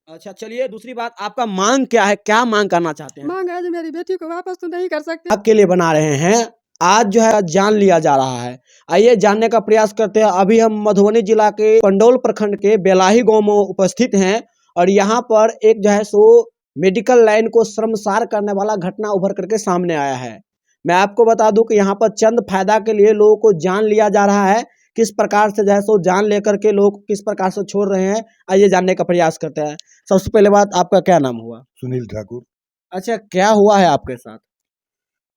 अच्छा, चलिए दूसरी बात, आपका मांग क्या है? क्या मांग करना चाहते हैं? मांग है जो मेरी बेटी को वापस तो नहीं कर सकते। आपके लिए बना रहे हैं, आज जो है जान लिया जा रहा है। आइए जानने का प्रयास करते हैं। अभी हम मधुबनी जिला के पंडौल प्रखंड के बेलाही गांव में उपस्थित हैं और यहाँ पर एक जो है सो मेडिकल लाइन को शर्मसार करने वाला घटना उभर करके सामने आया है। मैं आपको बता दूं कि यहाँ पर चंद फायदा के लिए लोगों को जान लिया जा रहा है। किस प्रकार से जो है सो जान लेकर के लोग किस प्रकार से छोड़ रहे हैं, आइए जानने का प्रयास करते हैं। सबसे पहले बात, आपका क्या नाम हुआ? सुनील ठाकुर। अच्छा, क्या हुआ है आपके साथ?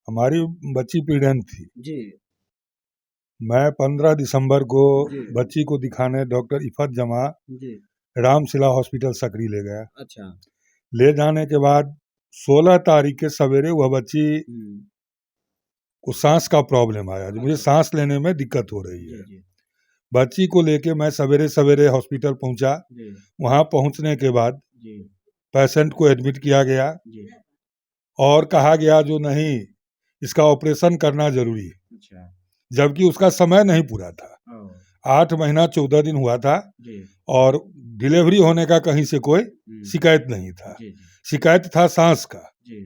हमारी बच्ची पीड़ित थी। जी मैं 15 दिसंबर को जी बच्ची को दिखाने डॉक्टर इफ़त जमा जी। रामशिला हॉस्पिटल सकरी ले गया। अच्छा। ले जाने के बाद 16 तारीख के सवेरे वह बच्ची को सांस का प्रॉब्लम आया, जो मुझे सांस लेने में दिक्कत हो रही है। जी बच्ची को लेके मैं सवेरे सवेरे हॉस्पिटल पहुंचा। जी वहां पहुंचने के बाद जी पेशेंट को एडमिट किया गया जी। और कहा गया जो नहीं, इसका ऑपरेशन करना जरूरी है, अच्छा। जबकि उसका समय नहीं पूरा था। 8 महीना 14 दिन हुआ था जी और डिलीवरी होने का कहीं से कोई शिकायत नहीं था। जी शिकायत था सांस का। जी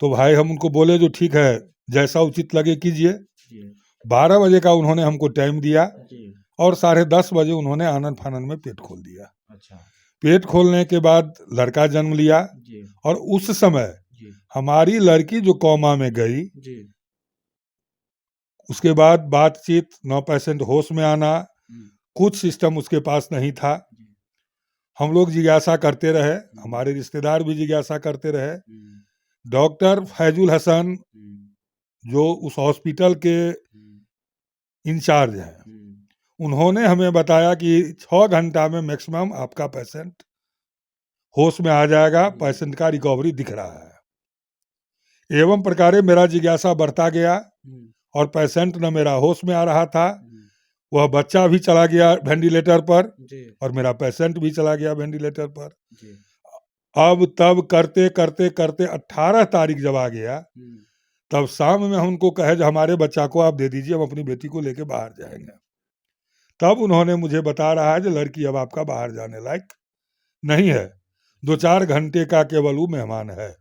तो भाई हम उनको बोले जो ठीक है, जैसा उचित लगे कीजिए। जी 12 बजे का उन्होंने हमको टाइम दिया जी। और 10:30 बजे उन्होंने आनन फानन में पेट खोल दिया। अच्छा। पेट खोलने के बाद लड़का जन्म लिया जी और उस समय जी हमारी लड़की जो कोमा में गई, जी। उसके बाद बातचीत, 9 पेशेंट होश में आना, कुछ सिस्टम उसके पास नहीं था। हम लोग जिज्ञासा करते रहे, हमारे रिश्तेदार भी जिज्ञासा करते रहे। डॉक्टर फैजुल हसन जो उस हॉस्पिटल के इंचार्ज हैं, उन्होंने हमें बताया कि 6 घंटा में मैक्सिमम आपका पेशेंट होश में आ जाएगा, पेशेंट का रिकवरी दिख रहा है। एवं प्रकारे मेरा जिज्ञासा बढ़ता गया और पेशेंट न मेरा होश में आ रहा था, वह बच्चा भी चला गया वेंटिलेटर पर और मेरा पेशेंट भी चला गया वेंटिलेटर पर। अब तब करते करते करते 18 तारीख जब आ गया, तब शाम में हम उनको कहे जो हमारे बच्चा को आप दे दीजिए, हम अपनी बेटी को लेके बाहर जाएंगे। तब उन्होंने मुझे बता रहा है जो लड़की अब आपका बाहर जाने लायक नहीं है, 2-4 घंटे का केवल वो मेहमान है।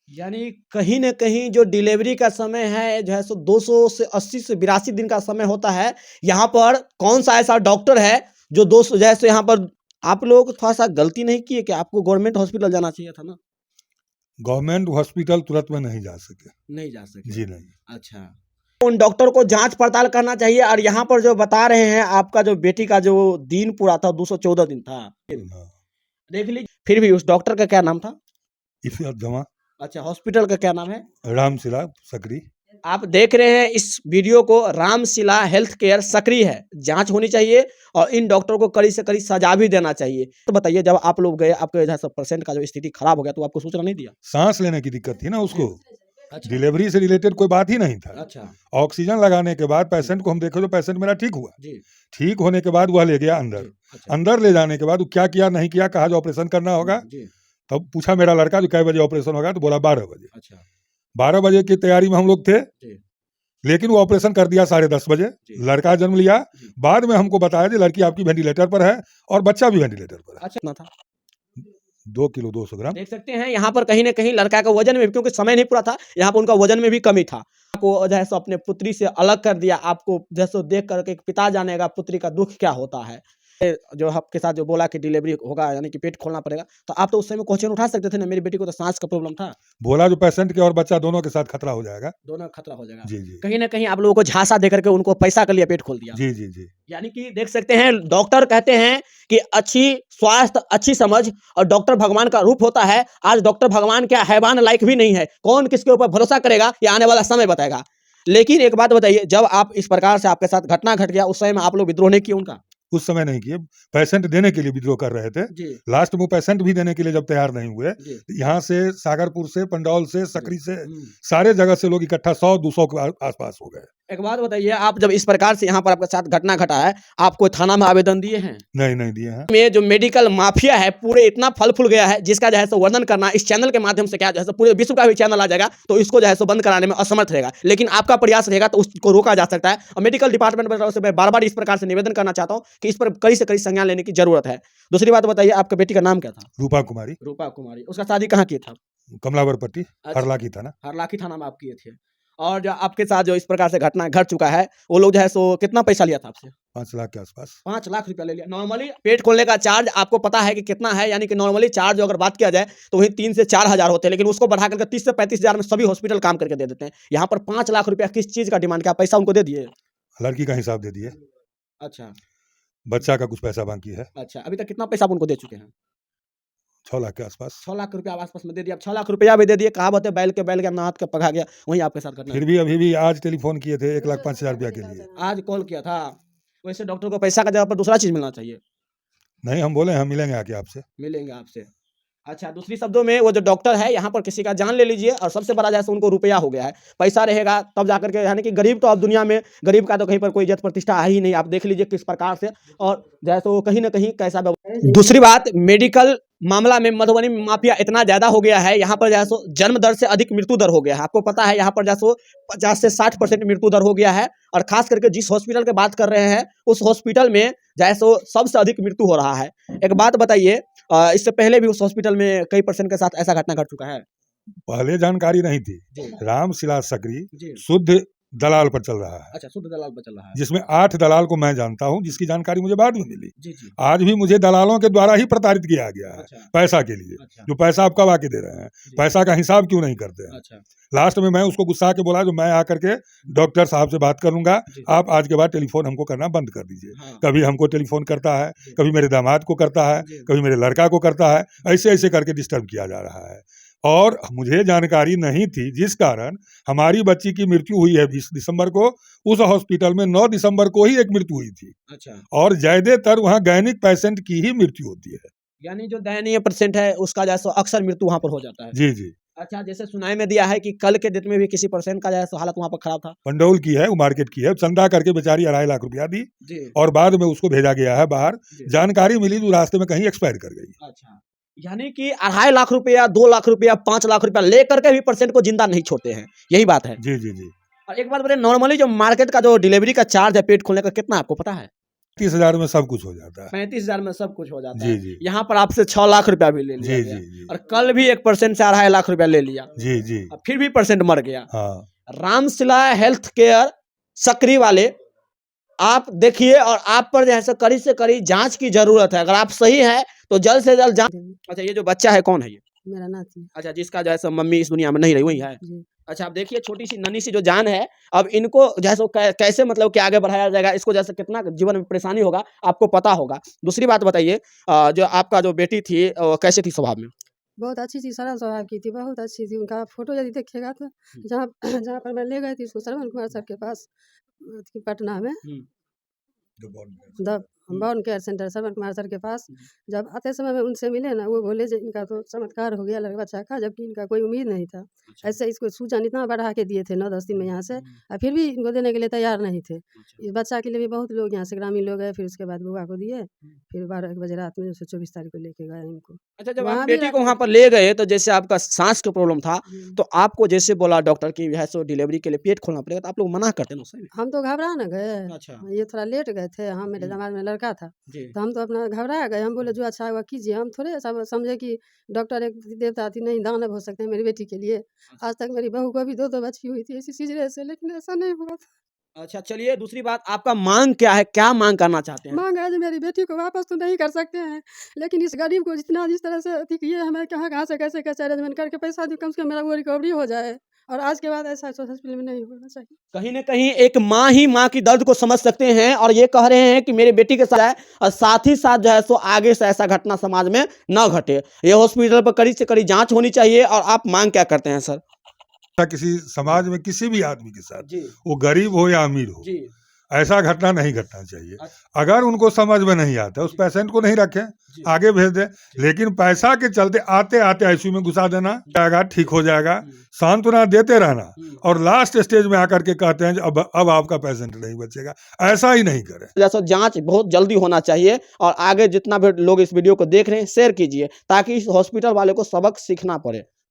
यानी कहीं न कहीं जो डिलीवरी का समय है जो है सो 200 से 80 से 82 दिन का समय होता है। यहाँ पर कौन सा ऐसा डॉक्टर है जो 200 जैसे यहाँ पर आप लोग थोड़ा सा गलती नहीं किए कि आपको गवर्नमेंट हॉस्पिटल जाना चाहिए था ना? गवर्नमेंट हॉस्पिटल तुरंत में नहीं जा सके। नहीं जा सके। जी नहीं। अच्छा। उन डॉक्टर को जांच पड़ताल करना चाहिए और यहाँ पर जो बता रहे हैं आपका जो बेटी का जो दिन पूरा था 214 दिन था। हाँ। देख लीजिए, फिर भी उस डॉक्टर का क्या नाम था? इफ़त जमा अच्छा, हॉस्पिटल का क्या नाम है? रामशिला सकरी। आप देख रहे हैं इस वीडियो को, रामशिला हेल्थ केयर सक्रिय है। जांच होनी चाहिए और इन डॉक्टर को कड़ी से कड़ी सजा भी देना चाहिए। तो बताइए, जब आप लोग गए, आपके वजह से पेशेंट का जो स्थिति खराब हो गया, तो आपको सूचना नहीं दिया? सांस लेने की दिक्कत थी ना उसको। अच्छा। डिलीवरी से रिलेटेड कोई बात ही नहीं था। अच्छा ऑक्सीजन लगाने के बाद पेशेंट को हम देखे तो पेशेंट मेरा ठीक हुआ। जी ठीक होने के बाद वह ले गया अंदर। जी। अच्छा अंदर ले जाने के बाद वो क्या किया नहीं किया, कहा जो ऑपरेशन करना होगा। जी। तब पूछा मेरा लड़का जो कै बजे ऑपरेशन होगा, तो बोला 12 बजे। अच्छा 12 बजे की तैयारी में हम लोग थे, जी लेकिन वो ऑपरेशन कर दिया 10:30 बजे। जी। लड़का जन्म लिया। जी। बाद में हमको बताया कि लड़की आपकी वेंटिलेटर पर है और बच्चा भी वेंटिलेटर पर है। अच्छा ना था। 2 किलो 200 ग्राम। देख सकते हैं यहाँ पर कहीं न कहीं लड़का का वजन में भी, क्योंकि समय नहीं पूरा था, यहाँ पर उनका वजन में भी कमी था। आपको जो है सो अपने पुत्री से अलग कर दिया। आपको जैसे देख करके एक पिता जानेगा पुत्री का दुख क्या होता है। जो आपके साथ जो बोला कि डिलीवरी होगा यानी कि पेट खोलना पड़ेगा, तो आप तो उस समय क्वेश्चन उठा सकते थे ना, मेरी बेटी को तो सांस का प्रॉब्लम था। बोला जो पेशेंट के और बच्चा दोनों के साथ खतरा हो जाएगा। दोनों खतरा हो जाएगा। जी जी कहीं न कहीं आप लोगों को झांसा दे करके उनको पैसा के लिए पेट खोल दिया। जी जी जी। यानी कि देख सकते हैं, डॉक्टर कहते हैं कि अच्छी स्वास्थ्य, अच्छी समझ और डॉक्टर भगवान का रूप होता है। आज डॉक्टर भगवान क्या हैवान लायक भी नहीं है। कौन किसके ऊपर भरोसा करेगा, ये आने वाला समय बताएगा। लेकिन एक बात बताइए, जब आप इस प्रकार से आपके साथ घटना घट गया, उस समय में आप लोग विद्रोह नहीं किए उनका? उस समय नहीं किए, पेशेंट देने के लिए विद्रोह कर रहे थे। जी लास्ट में वो पेशेंट भी देने के लिए जब तैयार नहीं हुए, जी यहाँ से सागरपुर से, पंडौल से, सकरी से, हम्म। सारे जगह से लोग इकट्ठा 100-200 के आसपास हो गए। एक बात बताइए, आप जब इस प्रकार से यहाँ पर आपके साथ घटना घटा है, आप कोई थाना में आवेदन दिए हैं? नहीं दिए हैं। में जो मेडिकल माफिया है पूरे इतना फल फूल गया है, जिसका जो है सो वर्णन करना इस चैनल के माध्यम से क्या जो है सो पूरे विश्व का भी चैनल आ जाएगा, तो इसको जो है सो बंद कराने में असमर्थ रहेगा। लेकिन आपका प्रयास रहेगा तो उसको रोका जा सकता है। और मेडिकल डिपार्टमेंट से मैं बार बार इस प्रकार से निवेदन करना चाहता हूँ कि इस पर कड़ी से कड़ी संज्ञान लेने की जरूरत है। दूसरी बात बताइए, आपके बेटी का नाम क्या था? रूपा कुमारी, रूपा कुमारी। उसका शादी कहाँ किए थे आप? कमलावर पट्टी, अच्छा। हरला की थाना। हरलाखी थाना में आप किए थे। और जो आपके साथ जो इस प्रकार से घटना घट चुका है, वो लोग जो है सो कितना पैसा लिया था आपसे? 5 लाख के आसपास। 5 लाख रुपया ले लिया। नॉर्मली पेट खोलने का चार्ज आपको पता है कि कितना है, यानी कि नॉर्मली चार्ज अगर बात किया जाए तो वही 3 से 4 हज़ार होते हैं, लेकिन उसको बढ़ा करके 30 से 35 हज़ार में सभी हॉस्पिटल काम करके दे देते हैं। यहाँ पर 5 लाख रुपया किस चीज़ का डिमांड किया? पैसा उनको दे दिए? लड़की का हिसाब दे दिए, अच्छा, बच्चा का कुछ पैसा बाकी है, अच्छा। अभी तक कितना पैसा आप उनको दे चुके हैं? 6 लाख के आसपास। 6 लाख रुपया आस-पास में दे दिया। अब 6 लाख रुपया भी दे दिए, कहावत है बैल के बैल गया, नाहत के पगा गया, वहीं आपके साथ घटना फिर है। भी अभी भी आज टेलीफोन किए थे 1,05,000 रुपया के लिए। आज कॉल किया था। वैसे डॉक्टर को पैसा का जगह पर दूसरा चीज़ मिलना चाहिए। नहीं, हम बोले हम मिलेंगे आके आपसे। मिलेंगे आपसे। अच्छा, दूसरी शब्दों में वो जो डॉक्टर है यहाँ पर किसी का जान ले लीजिए, और सबसे बड़ा जैसे उनको रुपया हो गया है, पैसा रहेगा तब जाकर के, यानी कि गरीब तो अब दुनिया में गरीब का तो कहीं पर कोई इज्जत प्रतिष्ठा है ही नहीं। आप देख लीजिए किस प्रकार से, और जैसे वो कहीं ना कहीं कैसा दूसरी बात, मेडिकल मामला में मधुबनी में माफिया इतना ज्यादा हो गया है, यहाँ पर जैसो जन्म दर से अधिक मृत्यु दर हो गया है। आपको पता है यहाँ पर जैसो 50 से 60% मृत्यु दर हो गया है, और खास करके जिस हॉस्पिटल की बात कर रहे हैं उस हॉस्पिटल में जैसो सबसे अधिक मृत्यु हो रहा है। एक बात बताइए, इससे पहले भी उस हॉस्पिटल में कई पेशेंट के साथ ऐसा घटना घट चुका है? पहले जानकारी नहीं थी। जी। रामशिला सकरी जी। शुद्ध दलाल पर चल रहा है, अच्छा, शुद्ध दलाल पर चल रहा है। जिसमें 8 दलाल को मैं जानता हूं, जिसकी जानकारी मुझे बाद में मिली। जी जी। आज भी मुझे दलालों के द्वारा ही प्रताड़ित किया गया है अच्छा। पैसा के लिए। अच्छा। जो पैसा आप कब आके दे रहे हैं, जी। पैसा का हिसाब क्यों नहीं करते हैं? अच्छा। लास्ट में मैं उसको गुस्सा के बोला जो मैं आकर के डॉक्टर साहब से बात करूंगा, जी। आप आज के बाद टेलीफोन हमको करना बंद कर दीजिए। हाँ। कभी हमको टेलीफोन करता है, जी। कभी मेरे दामाद को करता है, जी। कभी मेरे लड़का को करता है, ऐसे ऐसे करके डिस्टर्ब किया जा रहा है। और मुझे जानकारी नहीं थी, जिस कारण हमारी बच्ची की मृत्यु हुई है 20 दिसंबर को। उस हॉस्पिटल में 9 दिसंबर को ही एक मृत्यु हुई थी, अच्छा। और ज्यादातर वहाँ गैनिक पेशेंट की ही मृत्यु होती है। यानी जो दयनीय पेशेंट है उसका जैसे अक्सर मृत्यु वहाँ पर हो जाता है। जी जी। अच्छा, जैसे सुनाई में दिया है कि कल के डेट में भी किसी पेशेंट का जैसे हालत वहाँ पर खराब था। पंडौल की है, वो मार्केट की है, चंदा करके बेचारी 2.5 लाख रुपया दी, जी। और बाद में उसको भेजा गया है बाहर। जी। जानकारी मिली तो रास्ते में कहीं एक्सपायर कर गई। अच्छा, यानी कि 2.5 लाख रुपया, 2 लाख रुपया, 5 लाख रुपया लेकर के भी पेशेंट को जिंदा नहीं छोड़ते हैं, यही बात है। जी जी जी। और एक बात बताइए, नॉर्मली जो मार्केट का जो डिलीवरी का चार्ज है पेट खोलने का, कितना आपको पता है? 30,000 में सब कुछ हो जाता है। 35,000 में सब कुछ हो जाता जी है। जी। यहाँ पर आपसे 6 लाख रुपया भी ले लिया जी गया। जी जी। और कल भी एक पेशेंट से 2.5 लाख रुपया ले लिया, जी जी। और फिर भी पेशेंट मर गया। हाँ। रामशिला हेल्थ केयर सकरी वाले, आप देखिए, और आप पर जैसे कड़ी से कड़ी जांच की जरूरत है। अगर आप सही है तो जल्द से जल्द जांच। अच्छा, ये जो बच्चा है कौन है ये? मेरा नाती। अच्छा, जिसका जैसे मम्मी इस दुनिया में नहीं रही, वही है? जी। अच्छा, आप देखिए छोटी सी नन्ही सी जो जान है, अब इनको जैसे कैसे मतलब कि आगे बढ़ाया जाएगा, इसको जैसे कितना जीवन में परेशानी होगा आपको पता होगा। दूसरी बात बताइए, जो आपका जो बेटी थी कैसे थी स्वभाव में? बहुत अच्छी थी, सरल स्वभाव की थी, बहुत अच्छी थी। उनका फ़ोटो यदि देखिएगा तो जहाँ जहाँ पर मैं ले गई थी उसको श्रवण कुमार सर के पास, पटना में, the born care centre Shravan Kumar sir के पास। जब आते समय में उनसे मिले ना, वो बोले जो इनका तो चमत्कार हो गया लड़का बच्चा का, जबकि इनका कोई उम्मीद नहीं था। ऐसे इसको सूजन इतना बढ़ा के दिए थे 9-10 दिन में यहाँ से, और फिर भी इनको देने के लिए तैयार नहीं थे। इस बच्चा के लिए भी बहुत लोग यहाँ से ग्रामीण लोग गए, फिर उसके बाद बुआ को दिए, फिर 12-1 बजे रात में जैसे 24 तारीख को लेके गए इनको। अच्छा, जब वहाँ आप भी बेटी को रख- वहाँ पर ले गए तो जैसे आपका सांस का प्रॉब्लम था, तो आपको जैसे बोला डॉक्टर की है सो डिलीवरी के लिए पेट खोलना पड़ेगा, तो आप लोग मना करते ना उस समय? हम तो घबरा न गए। अच्छा। ये थोड़ा लेट गए थे, हाँ, मेरे दामाद में लड़का था, जी। तो हम तो अपना घबरा गए। हम बोले जो अच्छा होगा कीजिए। हम थोड़े सब समझे कि डॉक्टर एक देवता थी, नहीं दानव हो सकते हैं मेरी बेटी के लिए। आज तक मेरी बहू को भी 2-2 बच्ची हुई थी इसी सीजरे से, लेकिन ऐसा नहीं हुआ था। अच्छा, चलिए दूसरी बात, आपका मांग क्या है, क्या मांग करना चाहते हैं? मांग है जो मेरी बेटी को वापस तो नहीं कर सकते हैं, लेकिन इस गरीब को जितना जिस तरह से अति किए, हमें कहाँ से कैसे कैसे अरेंजमेंट करके पैसा दी, कम से कम मेरा वो रिकवरी हो जाए, और आज के बाद ऐसा हॉस्पिटल में नहीं होना चाहिए। कहीं न कहीं एक माँ ही माँ की दर्द को समझ सकते हैं, और ये कह रहे हैं कि मेरे बेटी के साथ है, और साथ ही साथ जो है सो आगे से ऐसा घटना समाज में न घटे। ये हॉस्पिटल पर कड़ी से कड़ी जांच होनी चाहिए। और आप मांग क्या करते हैं सर? किसी समाज में किसी भी आदमी के साथ, जी वो गरीब हो या अमीर हो, जी। ऐसा घटना नहीं घटना चाहिए। अच्छा। अगर उनको समझ में नहीं आता, उस पेशेंट को नहीं रखें, जी। आगे भेज दें। लेकिन पैसा के चलते आते आते आईसीयू में घुसा देना, जाएगा ठीक हो जाएगा, सांत्वना देते रहना, और लास्ट स्टेज में आकर के कहते हैं अब आपका पेशेंट नहीं बचेगा। ऐसा ही नहीं करें। जैसा जांच बहुत जल्दी होना चाहिए, और आगे जितना भी लोग इस वीडियो को देख रहे हैं शेयर कीजिए, ताकि इस हॉस्पिटल वाले को सबक सीखना पड़े।